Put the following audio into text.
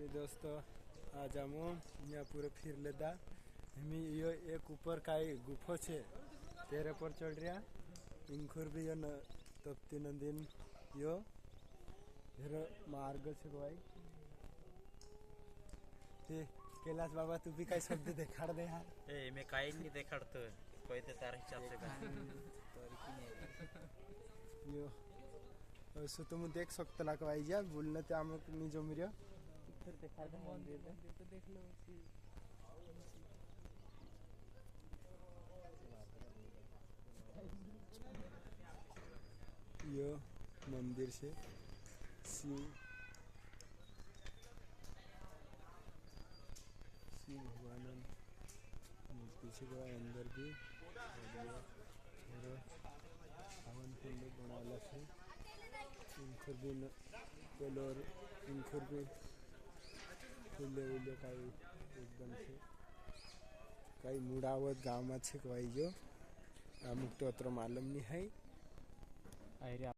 तो दोस्तों आज हम यहाँ पूरे फिर लेदा हमें यो एक ऊपर का गुफो छे तेरे पर चढ़ रहा इंखुर भी यो तप्ती नदीन यो मार्ग छे भाई ते कैलाश बाबा तू भी कई शब्द देखाड़ दे यार ए मैं काई नहीं देखाड़तो कोई ते तारीख चल से यो सो तुम देख सकते ना भाई जा बोलने ते आम नहीं जो मिरियो फिर देखा दे मंदिर तो देख लो यो मंदिर से शिव भगवान मूर्ति से अंदर भी हवन कुंड बनाला से इंखुर भी पेलोर इंखुर भी फूले उले कई एकदम से कई मुड़ावत गाँव में छे जो अमुक तो अत्र मालूम नहीं है।